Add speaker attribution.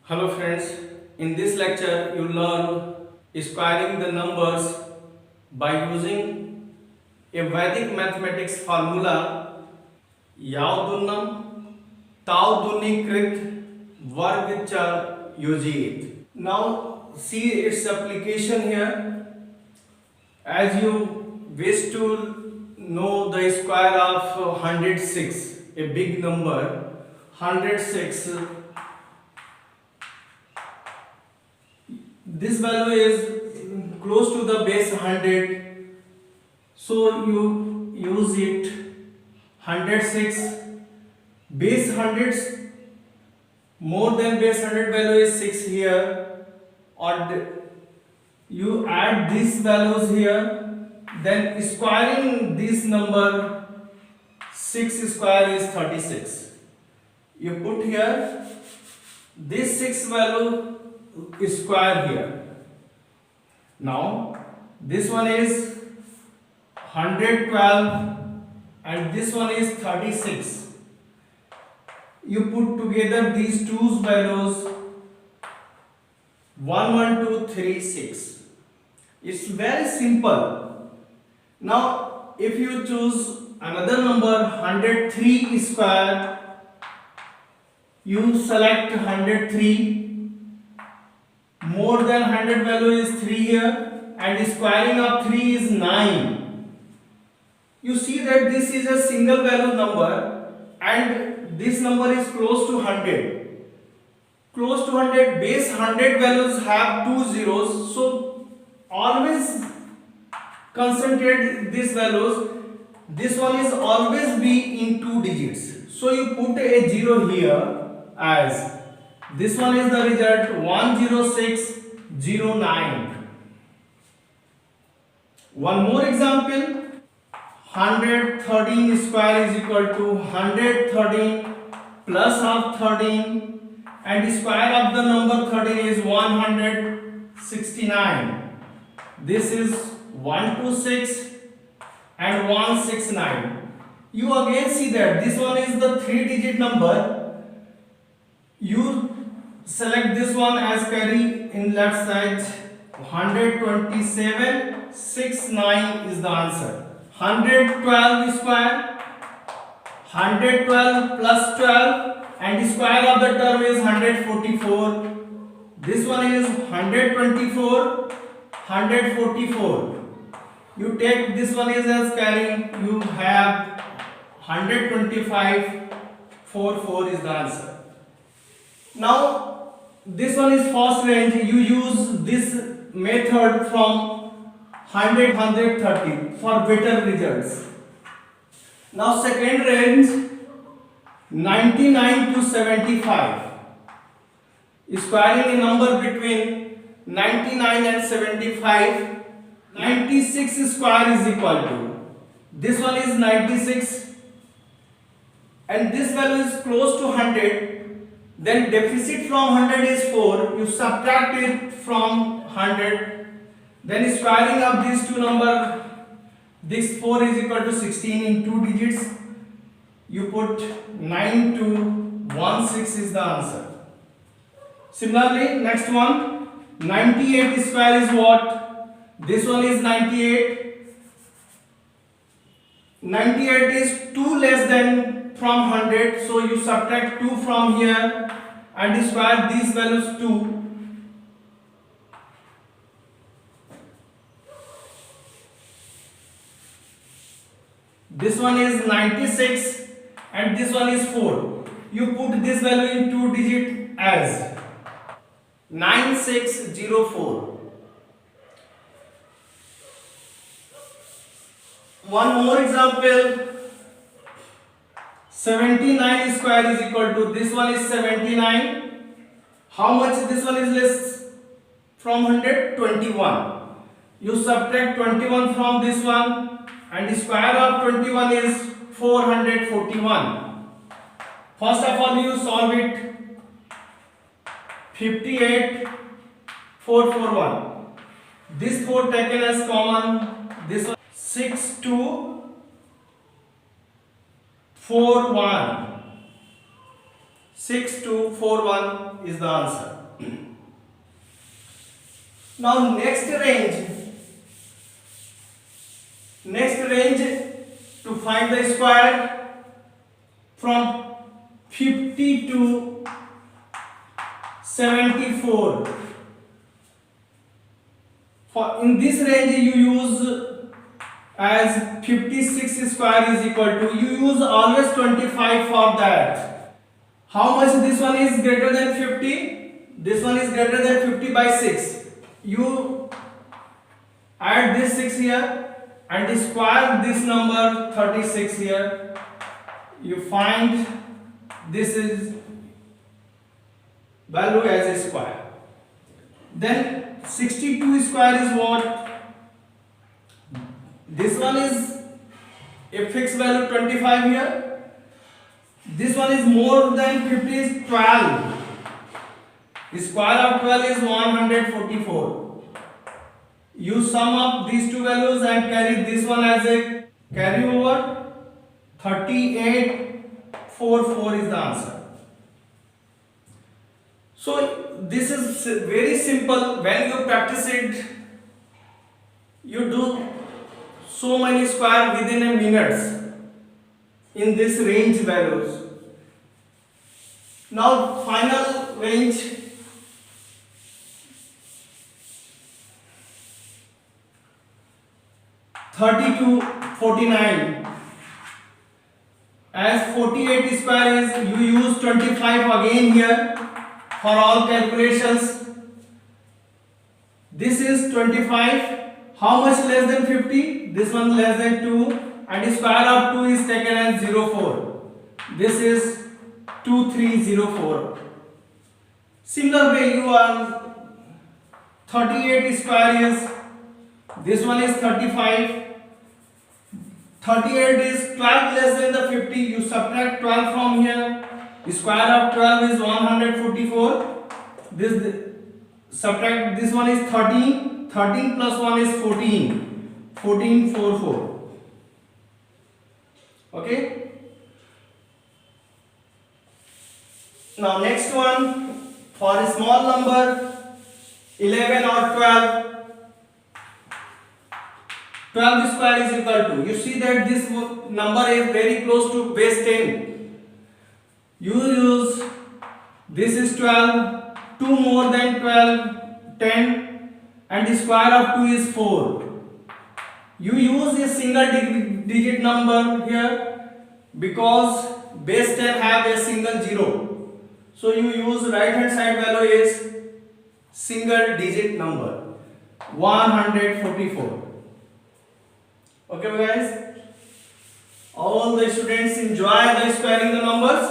Speaker 1: Hello friends, in this lecture you learn squaring the numbers by using a Vedic mathematics formula यावदुन्नम तावदुन्नीकृत वर्ग च योजित. Now see its application here. As you wish to know the square of 106, a big number 106, this value is close to the base 100, so you use it 106. Base 100 more than base 100 value is 6 here, or you add these values here, then squaring this number 6 square is 36. You put here this 6 value square here. Now this one is 112 and this one is 36. You put together these two values 11236. It's very simple. Now if you choose another number 103 square, you select 103. More than 100 value is 3 here, and squaring of 3 is 9. You see that this is a single value number and this number is close to 100. Close to 100, base 100 values have two zeros, so always concentrate these values. This one is always be in two digits, so you put a 0 here, as this one is the result 10609. One more example, 113 square is equal to 113 plus of 13, and square of the number 13 is 169. This is 126 and 169. You again see that this one is the 3-digit number. You select this one as carry in left side. 127 69 is the answer. 112 square, 112 plus 12, and square of the term is 144. This one is 124 144. You take this one is as carrying, you have 125 44 is the answer. Now this one is first range. You use this method from 100 130 for better results. Now second range, 99 to 75. Squaring a number between 99 and 75. 96 square is equal to, this one is 96 and this value is close to 100. Then deficit from 100 is 4. You subtract it from 100. Then squaring of these two numbers, this 4 is equal to 16 in two digits. You put 9216 is the answer. Similarly, next one, 98 square is what? This one is 98. 98 is 2 less than from 100, so you subtract 2 from here and square these values 2. This one is 96 and this one is 4. You put this value in two digit as 9604. One more example, 79 square is equal to, this one is 79. How much this one is less from 100? 21. You subtract 21 from this one and square of 21 is 441. First of all you solve it. 58 441. This 4 taken as common. This one 6241. 6241 is the answer. Now next range to find the square from 50 to 74. For in this range you use as 56 square is equal to, you use always 25 for that. How much this one is greater than 50? This one is greater than 50 by 6. You add this 6 here and square this number 36 here. You find this is value as a square. Then 62 square is what? This one is a fixed value 25 here. This one is more than 50 is 12. The square of 12 is 144. You sum up these two values and carry this one as a carry over. 3844 is the answer. So this is very simple. When you practice it, you do so many square within a minute in this range values. Now final range. (30 to 49). As 48 square is, you use 25 again here for all calculations. This is 25. How much less than 50? This one less than 2, and square of 2 is taken as 04. This is 2304. Similar way you are 38 square is, this one is 35. 38 is 12 less than the 50. You subtract 12 from here. The square of 12 is 144. This subtract, this one is 13. 13 plus 1 is 14. 1444. Okay. Now next one, for a small number 11 or 12. 12 square is equal to, you see that this number is very close to base 10. You use, this is 12, 2 more than 12, 10, and the square of 2 is 4. You use a single digit number here because base 10 have a single 0. So you use right hand side value is single digit number 144. Okay guys, all the students enjoy the squaring the numbers.